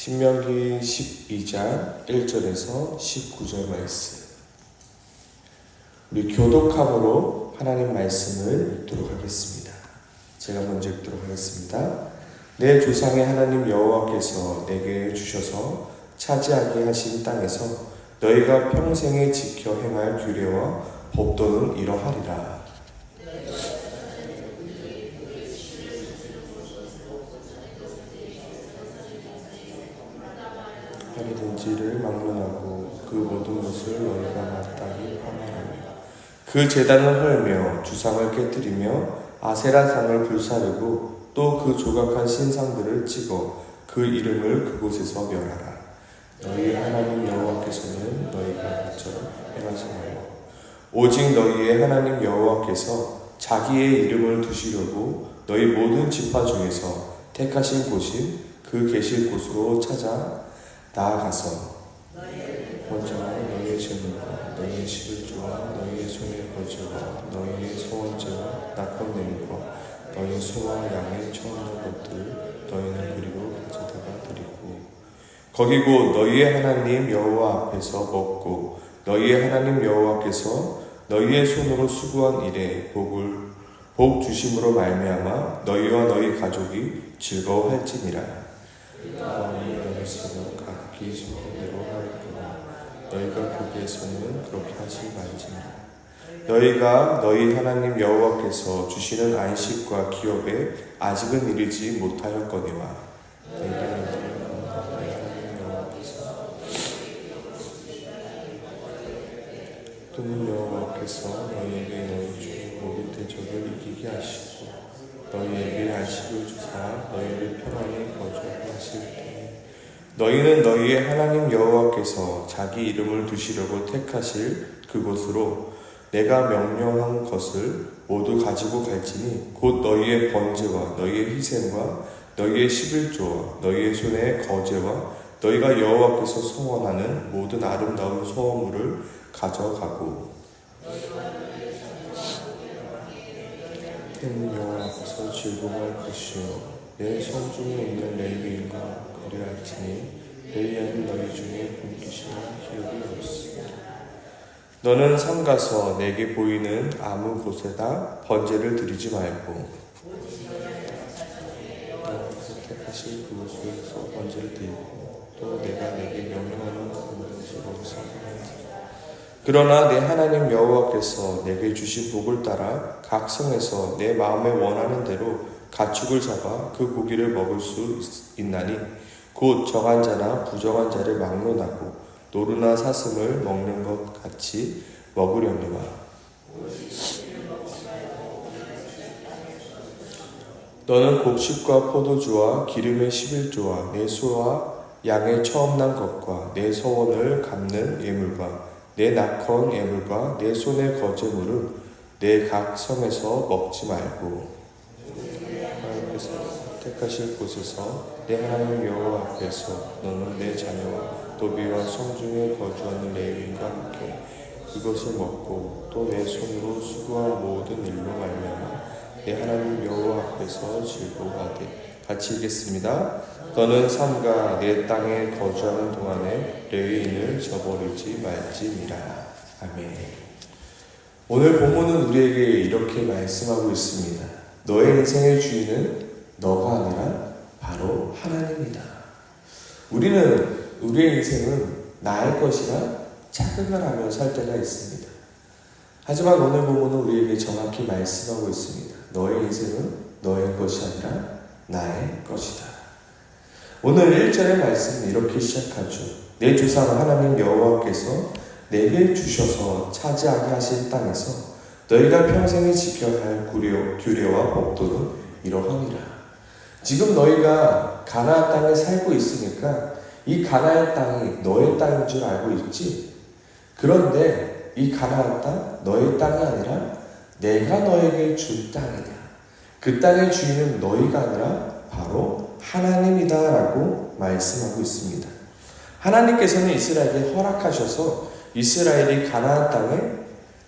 신명기 12장 1절에서 19절 말씀. 우리 교독함으로 하나님 말씀을 읽도록 하겠습니다. 제가 먼저 읽도록 하겠습니다. 내 조상의 하나님 여호와께서 내게 주셔서 차지하게 하신 땅에서 너희가 평생에 지켜 행할 규례와 법도는 이러하리라. 하리든지를 막론하고 그 모든 것을 너희가 마땅히 파멸하며 그 제단을 헐며 주상을 깨뜨리며 아세라상을 불사르고 또 그 조각한 신상들을 찍어 그 이름을 그곳에서 멸하라. 너희 하나님 여호와께서는 너희가 그처럼 행하지 말고 오직 너희의 하나님 여호와께서 자기의 이름을 두시려고 너희 모든 지파 중에서 택하신 곳인 그 계실 곳으로 찾아 나아가서 먼저 너희의 재물과 너희의 11조와 너희의 손의 거제와 너희의 소원제와 낙헌냄과 너희의 소와 양의 처음의 것들을 너희는 그리고 가져다가 드리고 거기 곧 너희의 하나님 여호와 앞에서 먹고 너희의 하나님 여호와께서 너희의 손으로 수고한 일에 복 주심으로 말미암아 너희와 너희 가족이 즐거워할지니라. 너희 스스로 각기 소대로 하였구나. 너희가 거기에서는 그렇게 하지 말지니라. 너희가 너희 하나님 여호와께서 주시는 안식과 기업에 아직은 이르지 못하였거니와 너희가 너희 하나님 여호와께서 또는 여호와께서 너희에게 너희 중에 모든 대적을 이기게 하시고 너희에게 안식을 주사 너희를 평안히 거주하게 하실 때 너희는 너희의 하나님 여호와께서 자기 이름을 두시려고 택하실 그곳으로 내가 명령한 것을 모두 가지고 갈지니 곧 너희의 번제와 너희의 희생과 너희의 11조와 너희의 손의 거제와 너희가 여호와께서 소원하는 모든 아름다운 소원물을 가져가고 는 여호와 앞에서 즐거워할 것이요 내 성중에 있는 레위인과 거래할지니 레위하는 너희 중에 분기시나 기억이 없으리라. 너는 삼가서 내게 보이는 아무 곳에다 번제를 드리지 말고 택하실 그곳에서 번제를 드리고 또 내가 내게 명령하는 그곳에서 거기서 행하지. 그러나 내 하나님 여호와께서 내게 주신 복을 따라 각 성에서 내 마음에 원하는 대로 가축을 잡아 그 고기를 먹을 수 있나니 곧 정한 자나 부정한 자를 막론하고 노루나 사슴을 먹는 것 같이 먹으려니와 너는 곡식과 포도주와 기름의 11조와 내 소와 양의 처음 난 것과 내 소원을 갚는 예물과 내 낙헌 예물과 내 손의 거제물은 내 각 성에서 먹지 말고 하나님께서 택하실 곳에서 내 하나님 여호와 앞에서 너는 내 자녀와 노비와 성중에 거주하는 레위인과 함께 그것을 먹고 또 내 손으로 수고한 모든 일로 말미암아 내 하나님 여호와 앞에서 즐거워하되 같이 읽겠습니다. 너는 삼가 내 땅에 거주하는 동안에 레위인을 저버리지 말지니라. 아멘. 오늘 본문은 우리에게 이렇게 말씀하고 있습니다. 너의 인생의 주인은 너가 아니라 바로 하나님이다. 우리의 인생은 나의 것이라 착각을 하며 살 때가 있습니다. 하지만 오늘 본문은 우리에게 정확히 말씀하고 있습니다. 너의 인생은 너의 것이 아니라 나의 것이다. 오늘 1절의 말씀은 이렇게 시작하죠. 내 조상 하나님 여호와께서 내게 주셔서 차지하게 하신 땅에서 너희가 평생에 지켜야 할 규례와 법도는 이러하니라. 지금 너희가 가나안 땅에 살고 있으니까 이 가나안 땅이 너의 땅인 줄 알고 있지? 그런데 이 가나안 땅 너의 땅이 아니라 내가 너에게 준 땅이다. 그 땅의 주인은 너희가 아니라 바로 하나님이다 라고 말씀하고 있습니다. 하나님께서는 이스라엘에게 허락하셔서 이스라엘이 가나안 땅에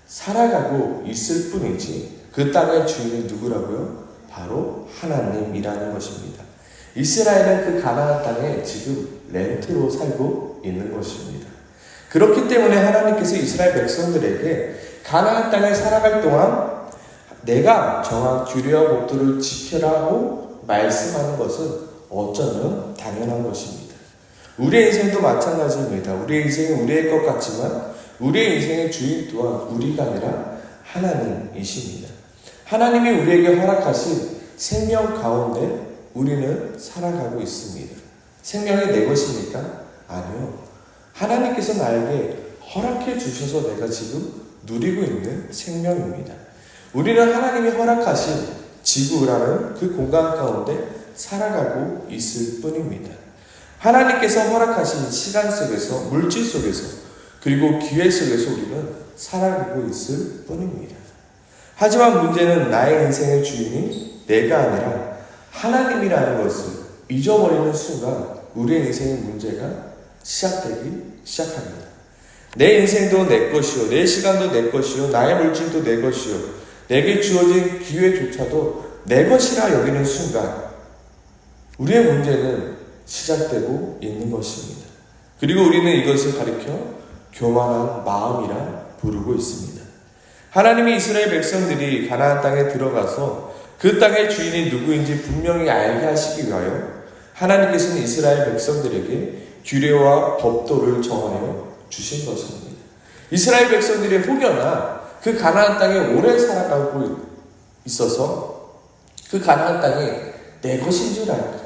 살아가고 있을 뿐이지 그 땅의 주인은 누구라고요? 바로 하나님이라는 것입니다. 이스라엘은 그 가나안 땅에 지금 렌트로 살고 있는 것입니다. 그렇기 때문에 하나님께서 이스라엘 백성들에게 가나안 땅에 살아갈 동안 내가 정한 규례와 법도를 지켜라고 말씀하는 것은 어쩌면 당연한 것입니다. 우리의 인생도 마찬가지입니다. 우리의 인생은 우리의 것 같지만 우리의 인생의 주인 또한 우리가 아니라 하나님이십니다. 하나님이 우리에게 허락하신 생명 가운데 우리는 살아가고 있습니다. 생명이 내 것입니까? 아니요. 하나님께서 나에게 허락해 주셔서 내가 지금 누리고 있는 생명입니다. 우리는 하나님이 허락하신 지구라는 그 공간 가운데 살아가고 있을 뿐입니다. 하나님께서 허락하신 시간 속에서, 물질 속에서, 그리고 기회 속에서 우리는 살아가고 있을 뿐입니다. 하지만 문제는 나의 인생의 주인이 내가 아니라 하나님이라는 것을 잊어버리는 순간 우리의 인생의 문제가 시작되기 시작합니다. 내 인생도 내 것이요, 내 시간도 내 것이요, 나의 물질도 내 것이요, 내게 주어진 기회조차도 내 것이라 여기는 순간 우리의 문제는 시작되고 있는 것입니다. 그리고 우리는 이것을 가리켜 교만한 마음이라 부르고 있습니다. 하나님이 이스라엘 백성들이 가나안 땅에 들어가서 그 땅의 주인이 누구인지 분명히 알게 하시기 위하여 하나님께서는 이스라엘 백성들에게 규례와 법도를 정하여 주신 것입니다. 이스라엘 백성들이 혹여나 그 가나안 땅에 오래 살아가고 있어서 그 가나안 땅이 내 것인 줄 알까봐,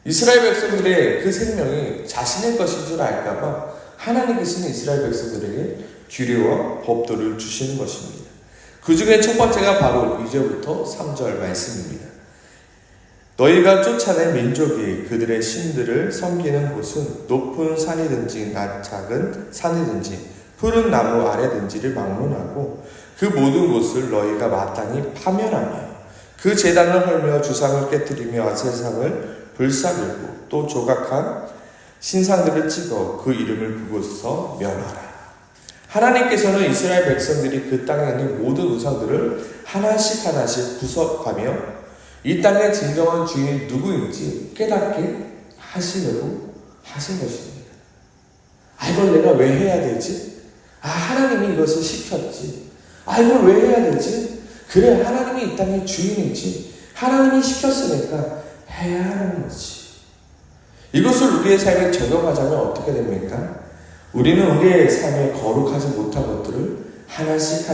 이스라엘 백성들의 그 생명이 자신의 것인 줄 알까봐 하나님께서는 이스라엘 백성들에게 규례와 법도를 주시는 것입니다. 그 중에 첫 번째가 바로 이제부터 3절 말씀입니다. 너희가 쫓아낸 민족이 그들의 신들을 섬기는 곳은 높은 산이든지 작은 산이든지 푸른 나무 아래든지를 막론하고 그 모든 곳을 너희가 마땅히 파멸하며 그 제단을 헐며 주상을 깨뜨리며 아세상을 불사르고 또 조각한 신상들을 찍어 그 이름을 그곳에서 멸하라. 하나님께서는 이스라엘 백성들이 그 땅에 있는 모든 우상들을 하나씩 구석하며 이 땅의 진정한 주인이 누구인지 깨닫게 하시려고 하신 것입니다. 이걸 내가 왜 해야 되지? 하나님이 이것을 시켰지. 이걸 왜 해야 되지? 그래, 하나님이 이 땅의 주인이지. 하나님이 시켰으니까 해야 하는 거지. 이것을 우리의 삶에 적용하자면 어떻게 됩니까? 우리는 우리의 삶에 거룩하지 못한 것들을 하나씩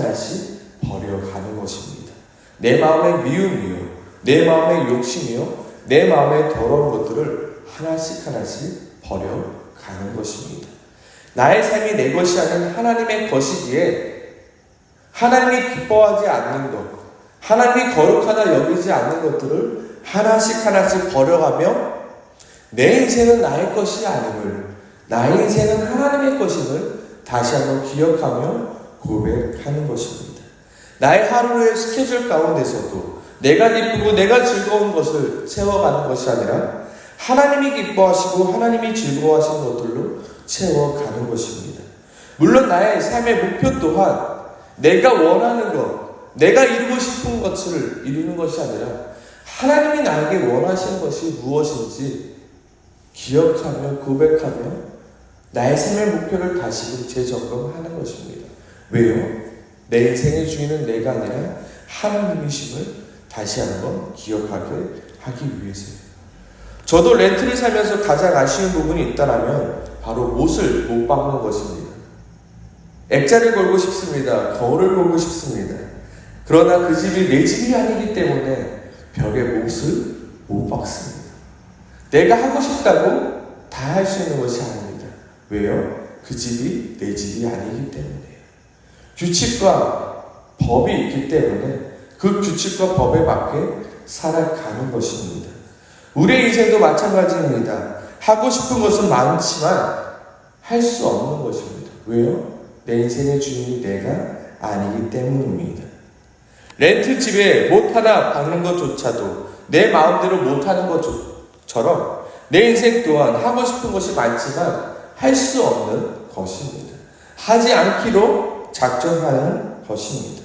버려가는 것입니다. 내 마음의 미움이요, 내 마음의 욕심이요, 내 마음의 더러운 것들을 하나씩 버려가는 것입니다. 나의 삶이 내 것이 아닌 하나님의 것이기에 하나님이 기뻐하지 않는 것, 하나님이 거룩하다 여기지 않는 것들을 하나씩 버려가며 내 인생은 나의 것이 아님을, 나의 인생은 하나님의 것임을 다시 한번 기억하며 고백하는 것입니다. 나의 하루의 스케줄 가운데서도 내가 기쁘고 내가 즐거운 것을 채워가는 것이 아니라 하나님이 기뻐하시고 하나님이 즐거워하시는 것들로 채워가는 것입니다. 물론 나의 삶의 목표 또한 내가 원하는 것, 내가 이루고 싶은 것을 이루는 것이 아니라 하나님이 나에게 원하시는 것이 무엇인지 기억하며 고백하며 나의 삶의 목표를 다시금 재점검하는 것입니다. 왜요? 내 인생의 주인은 내가 아니라 하나님이심을 다시 한번 기억하게 하기 위해서요. 저도 렌트를 살면서 가장 아쉬운 부분이 있다면 바로 못을 못 박는 것입니다. 액자를 걸고 싶습니다. 거울을 걸고 싶습니다. 그러나 그 집이 내 집이 아니기 때문에 벽에 못을 못 박습니다. 내가 하고 싶다고 다 할 수 있는 것이 아닙니다. 왜요? 그 집이 내 집이 아니기 때문에요. 규칙과 법이 있기 때문에 그 규칙과 법에 맞게 살아가는 것입니다. 우리의 인생도 마찬가지입니다. 하고 싶은 것은 많지만 할 수 없는 것입니다. 왜요? 내 인생의 주인이 내가 아니기 때문입니다. 렌트집에 못 하나 박는 것조차도 내 마음대로 못하는 것처럼 내 인생 또한 하고 싶은 것이 많지만 할 수 없는 것입니다. 하지 않기로 작정하는 것입니다.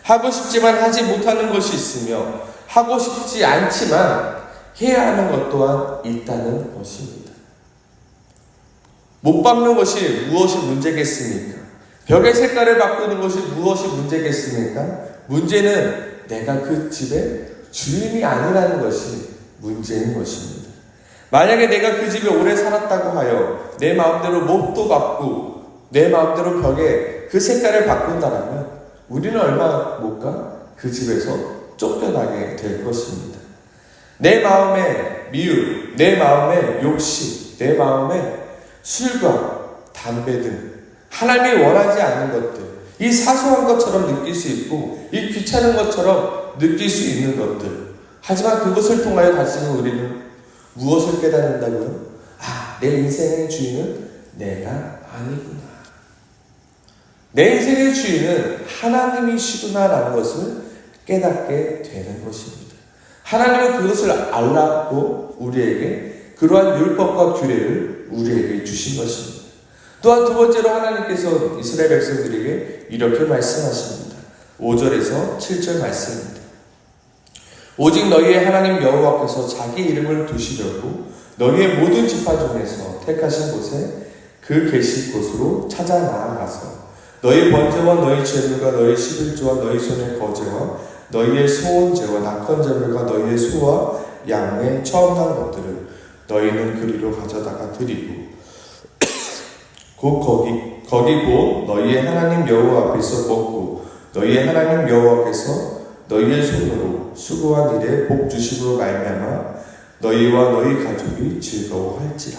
하고 싶지만 하지 못하는 것이 있으며 하고 싶지 않지만 해야 하는 것 또한 있다는 것입니다. 못 밟는 것이 무엇이 문제겠습니까? 벽의 색깔을 바꾸는 것이 무엇이 문제겠습니까? 문제는 내가 그 집의 주인이 아니라는 것이 문제인 것입니다. 만약에 내가 그 집에 오래 살았다고 하여 내 마음대로 못도 밟고 내 마음대로 벽에 그 색깔을 바꾼다면 우리는 얼마 못 가? 그 집에서 쫓겨나게 될 것입니다. 내 마음의 미움, 내 마음의 욕심, 내 마음의 술과 담배 등 하나님이 원하지 않는 것들, 이 사소한 것처럼 느낄 수 있고 이 귀찮은 것처럼 느낄 수 있는 것들, 하지만 그것을 통하여 다시는 우리는 무엇을 깨닫는다고요? 내 인생의 주인은 내가 아니구나. 내 인생의 주인은 하나님이시구나라는 것을 깨닫게 되는 것입니다. 하나님은 그것을 알았고 우리에게 그러한 율법과 규례를 우리에게 주신 것입니다. 또한 두 번째로 하나님께서 이스라엘 백성들에게 이렇게 말씀하십니다. 5절에서 7절 말씀입니다. 오직 너희의 하나님 여호와께서 자기 이름을 두시려고 너희의 모든 지파 중에서 택하신 곳에 그 계실 곳으로 찾아 나아가서 너희 번제와 너희 제물과 너희 11조와 너희 손의 거제와 너희의 소원제와 낙헌제물과 너희의 소와 양의 처음 난 것들을 너희는 그리로 가져다가 드리고 곧 거기 곧 너희의 하나님 여호와 앞에서 먹고 너희의 하나님 여호와께서 너희의 손으로 수고한 일에 복 주심으로 말미암아 너희와 너희 가족이 즐거워할지라.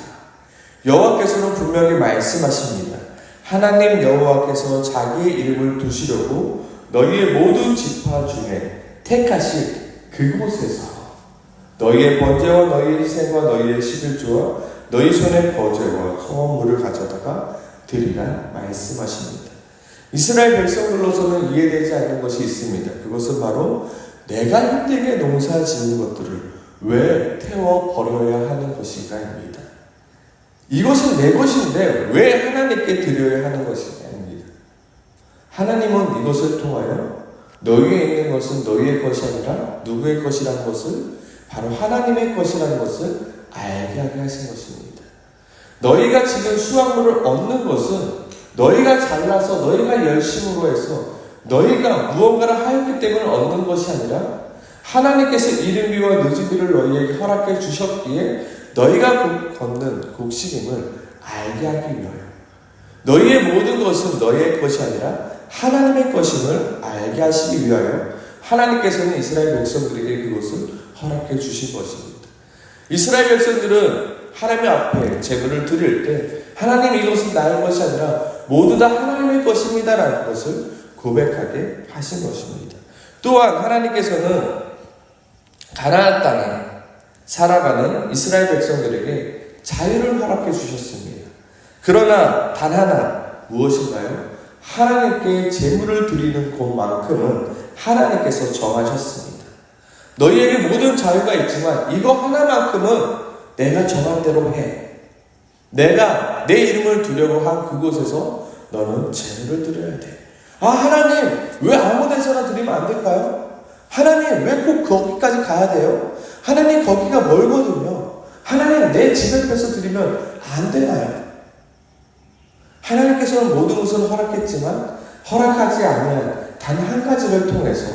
여호와께서는 분명히 말씀하십니다. 하나님 여호와께서 자기의 이름을 두시려고 너희의 모든 지파 중에 택하실 그곳에서 너희의 번제와 너희의 희생과 너희의 11조와 너희 손의 거제와 소원물을 가져다가 드리라 말씀하십니다. 이스라엘 백성들로서는 이해되지 않는 것이 있습니다. 그것은 바로 내가 힘들게 농사 짓는 것들을 왜 태워 버려야 하는 것인가입니다. 이것은 내 것인데 왜 하나님께 드려야 하는 것인가입니다. 하나님은 이것을 통하여 너희에 있는 것은 너희의 것이 아니라 누구의 것이라는 것을 바로 하나님의 것이라는 것을 알게 하게 하신 것입니다. 너희가 지금 수확물을 얻는 것은 너희가 잘나서 너희가 열심으로 해서 너희가 무언가를 하였기 때문에 얻는 것이 아니라 하나님께서 이른비와 늦은비를 너희에게 허락해 주셨기에 너희가 걷는 곡식임을 알게 하기 위하여 너희의 모든 것은 너희의 것이 아니라 하나님의 것임을 알게 하시기 위하여 하나님께서는 이스라엘 백성들에게 그것을 허락해 주신 것입니다. 이스라엘 백성들은 하나님 앞에 제물을 드릴 때 하나님 이것은 나의 것이 아니라 모두 다 하나님의 것입니다라는 것을 고백하게 하신 것입니다. 또한 하나님께서는 가나안 땅에 살아가는 이스라엘 백성들에게 자유를 허락해 주셨습니다. 그러나 단 하나 무엇인가요? 하나님께 제물을 드리는 곳만큼은 하나님께서 정하셨습니다. 너희에게 모든 자유가 있지만 이거 하나만큼은 내가 정한 대로 해. 내가 내 이름을 두려고 한 그곳에서 너는 제물을 드려야 돼. 하나님 왜 아무 데서나 드리면 안 될까요? 하나님 왜 꼭 거기까지 가야 돼요? 하나님 거기가 멀거든요. 하나님 내 집 앞에서 드리면 안 되나요? 하나님께서는 모든 것을 허락했지만 허락하지 아니한 단 한 가지를 통해서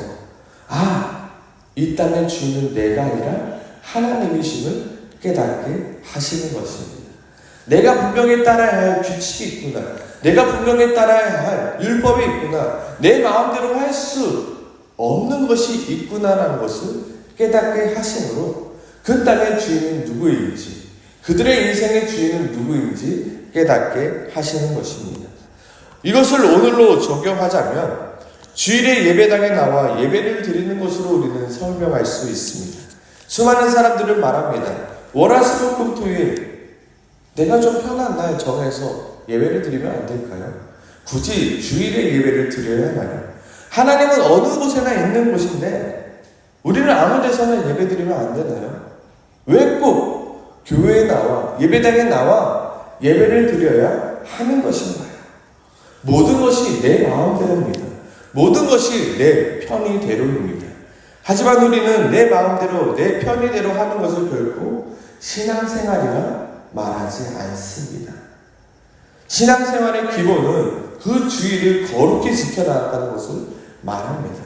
이 땅의 주인은 내가 아니라 하나님이심을 깨닫게 하시는 것입니다. 내가 분명히 따라야 할 규칙이 있구나. 내가 분명히 따라야 할 율법이 있구나. 내 마음대로 할 수 없는 것이 있구나라는 것을 깨닫게 하심으로 그 땅의 주인은 누구인지, 그들의 인생의 주인은 누구인지 깨닫게 하시는 것입니다. 이것을 오늘로 적용하자면 주일에 예배당에 나와 예배를 드리는 것으로 우리는 설명할 수 있습니다. 수많은 사람들은 말합니다. 월화수목금토일 내가 좀 편한 날 정해서 예배를 드리면 안 될까요? 굳이 주일에 예배를 드려야 하나요? 하나님은 어느 곳에나 있는 곳인데 우리는 아무 데서나 예배 드리면 안 되나요? 왜 꼭 교회에 나와 예배당에 나와 예배를 드려야 하는 것인가요? 모든 것이 내 마음대로입니다. 모든 것이 내 편의대로입니다. 하지만 우리는 내 마음대로 내 편의대로 하는 것을 결코 신앙생활이라 말하지 않습니다. 신앙생활의 기본은 그 주일을 거룩히 지켜나간다는 것을 말합니다.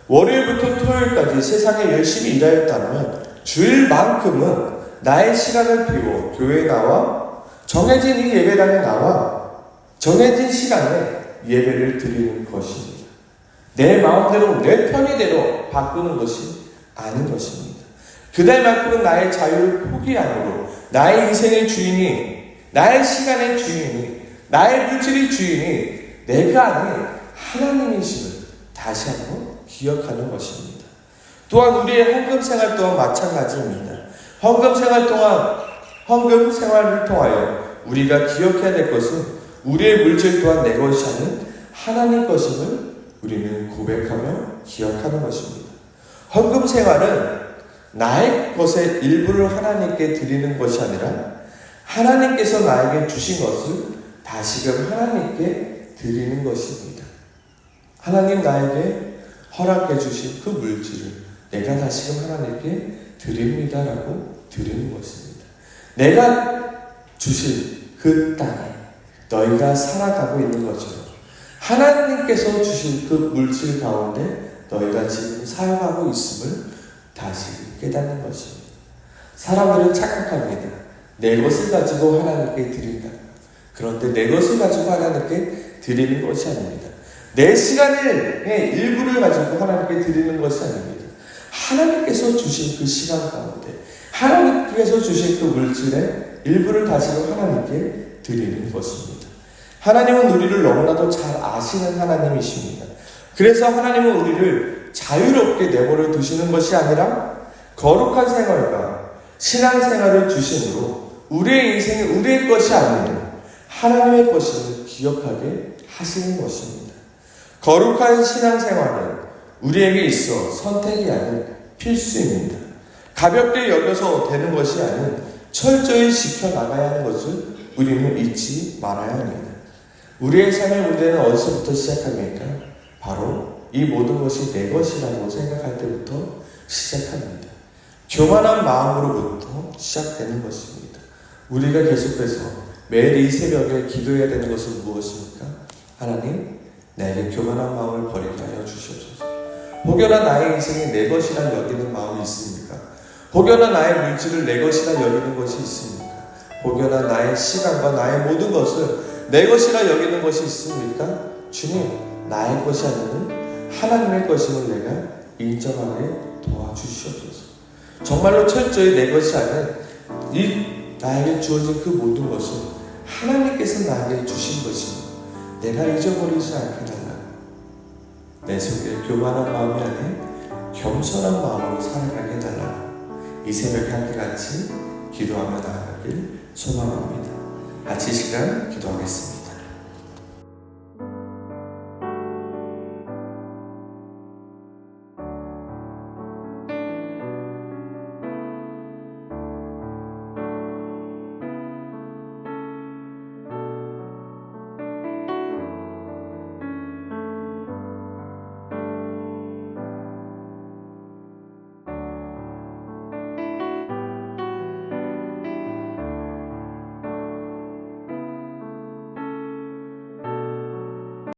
월요일부터 토요일까지 세상에 열심히 일하였다면 주일만큼은 나의 시간을 비워 교회에 나와 정해진 이 예배당에 나와 정해진 시간에 예배를 드리는 것입니다. 내 마음대로 내 편의대로 바꾸는 것이 아닌 것입니다. 그날만큼은 나의 자유를 포기함으로 나의 인생의 주인이, 나의 시간의 주인이, 나의 물질의 주인이 내가 아닌 하나님이심을 다시 한번 기억하는 것입니다. 또한 우리의 헌금 생활 또한 마찬가지입니다. 헌금 생활을 통하여 우리가 기억해야 될 것은 우리의 물질 또한 내 것이 아닌 하나님 것임을 우리는 고백하며 기억하는 것입니다. 헌금 생활은 나의 것의 일부를 하나님께 드리는 것이 아니라 하나님께서 나에게 주신 것을 다시금 하나님께 드리는 것입니다. 하나님 나에게 허락해 주신 그 물질을 내가 다시금 하나님께 드립니다라고 드리는 것입니다. 내가 주신 그 땅에 너희가 살아가고 있는 것처럼 하나님께서 주신 그 물질 가운데 너희가 지금 사용하고 있음을 다시 깨닫는 것입니다. 사람들은 착각합니다. 내 것을 가지고 하나님께 드린다. 그런데 내 것을 가지고 하나님께 드리는 것이 아닙니다. 내 시간의 일부를 가지고 하나님께 드리는 것이 아닙니다. 하나님께서 주신 그 시간 가운데 하나님께서 주신 그 물질의 일부를 가지고 하나님께 드리는 것입니다. 하나님은 우리를 너무나도 잘 아시는 하나님이십니다. 그래서 하나님은 우리를 자유롭게 내버려 두시는 것이 아니라 거룩한 생활과 신앙생활을 주심으로 우리의 인생이 우리의 것이 아닌 하나님의 것임을 기억하게 하시는 것입니다. 거룩한 신앙생활은 우리에게 있어 선택이 아닌 필수입니다. 가볍게 여겨서 되는 것이 아닌 철저히 지켜나가야 하는 것을 우리는 잊지 말아야 합니다. 우리의 삶의 문제는 어디서부터 시작합니까? 바로 이 모든 것이 내 것이라고 생각할 때부터 시작합니다. 교만한 마음으로부터 시작되는 것입니다. 우리가 계속해서 매일 이 새벽에 기도해야 되는 것은 무엇입니까? 하나님, 내게 교만한 마음을 버리게 하여 주시옵소서. 혹여나 나의 인생이 내 것이라 여기는 마음이 있습니까? 혹여나 나의 물질을 내 것이라 여기는 것이 있습니까? 혹여나 나의 시간과 나의 모든 것을 내 것이라 여기는 것이 있습니까? 주님, 나의 것이 아닌 하나님의 것임을 내가 인정하게 도와주시옵소서. 정말로 철저히 내 것이 아닌 나에게 주어진 그 모든 것은 하나님께서 나에게 주신 것이니 내가 잊어버리지 않게 달라. 내 속에 교만한 마음이 아닌 겸손한 마음으로 살아가게 달라. 이 새벽에 함께 같이 기도하며 나아가길 소망합니다. 같이 시간 기도하겠습니다.